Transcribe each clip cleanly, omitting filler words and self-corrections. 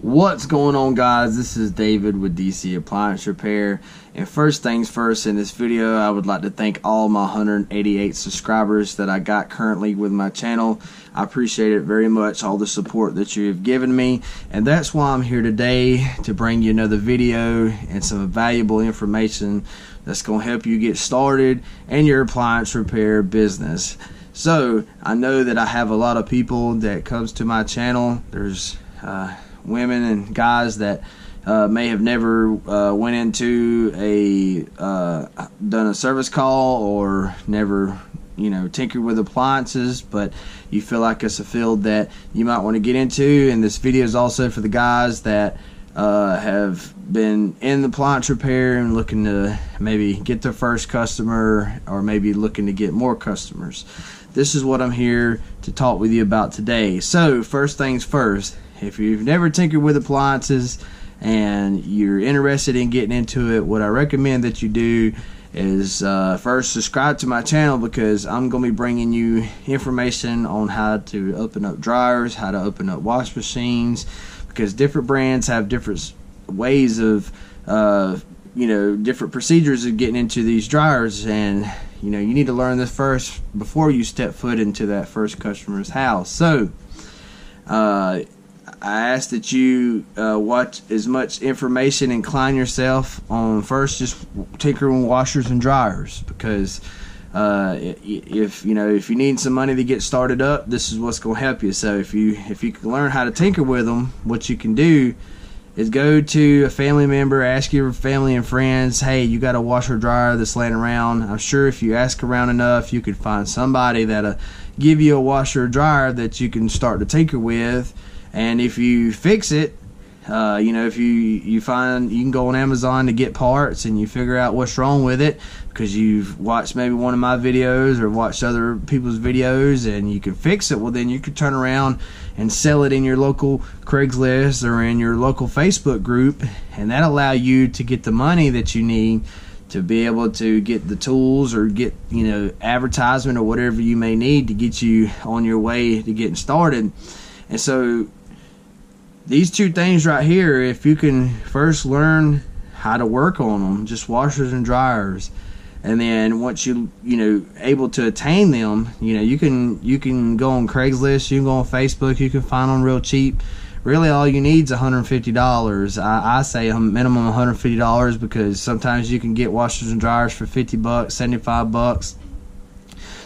What's going on, guys? This is David with DC Appliance Repair, and first things first, in this video I would like to thank all my 188 subscribers that I got currently with my channel. I appreciate it very much, all the support that you have given me, and that's why I'm here today to bring you another video and some valuable information that's going to help you get started in your appliance repair business. So I know that I have a lot of people that comes to my channel. There's women and guys that may have never went into done a service call, or never tinkered with appliances, but you feel like it's a field that you might want to get into. And this video is also for the guys that have been in the appliance repair and looking to maybe get their first customer, or maybe looking to get more customers. This is what I'm here to talk with you about today. So first things first, if you've never tinkered with appliances and you're interested in getting into it, what I recommend that you do is first subscribe to my channel, because I'm going to be bringing you information on how to open up dryers, how to open up wash machines, because different brands have different ways of different procedures of getting into these dryers, and you need to learn this first before you step foot into that first customer's house. So I ask that you watch as much information, incline yourself on first just tinkering washers and dryers, because if you need some money to get started up, this is what's going to help you. So if you can learn how to tinker with them, what you can do is go to a family member, ask your family and friends, hey, you got a washer dryer that's laying around. I'm sure if you ask around enough, you could find somebody that'll give you a washer or dryer that you can start to tinker with. And if you fix it, if you find, you can go on Amazon to get parts, and you figure out what's wrong with it because you've watched maybe one of my videos or watched other people's videos, and you can fix it. Well, then you can turn around and sell it in your local Craigslist or in your local Facebook group, and that allow you to get the money that you need to be able to get the tools, or get advertisement, or whatever you may need to get you on your way to getting started. And so these two things right here, if you can first learn how to work on them, just washers and dryers, and then once you able to attain them, you can go on Craigslist, you can go on Facebook, you can find them real cheap. Really all you need is $150. I say a minimum $150, because sometimes you can get washers and dryers for $50, $75.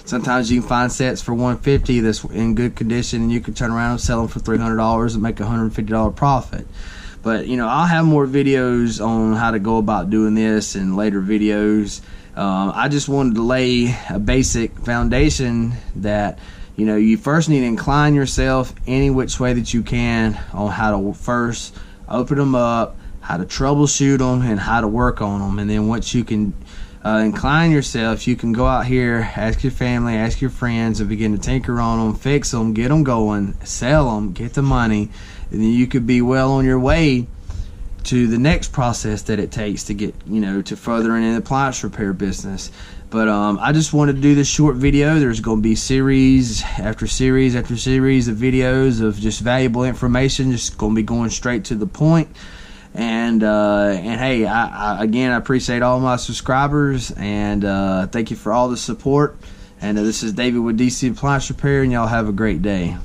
Sometimes you can find sets for $150 that's in good condition, and you can turn around and sell them for $300 and make a $150 profit. But I'll have more videos on how to go about doing this in later videos. I just wanted to lay a basic foundation that you first need to incline yourself any which way that you can on how to first open them up, how to troubleshoot them, and how to work on them. And then once you can incline yourself, you can go out here, ask your family, ask your friends, and begin to tinker on them, fix them, get them going, sell them, get the money, and then you could be well on your way to the next process that it takes to get to furthering an appliance repair business. But I just wanted to do this short video. There's going to be series after series after series of videos of just valuable information, just going to be going straight to the point. And hey, I again, I appreciate all my subscribers, and thank you for all the support. And this is David with DC Appliance Repair, and y'all have a great day.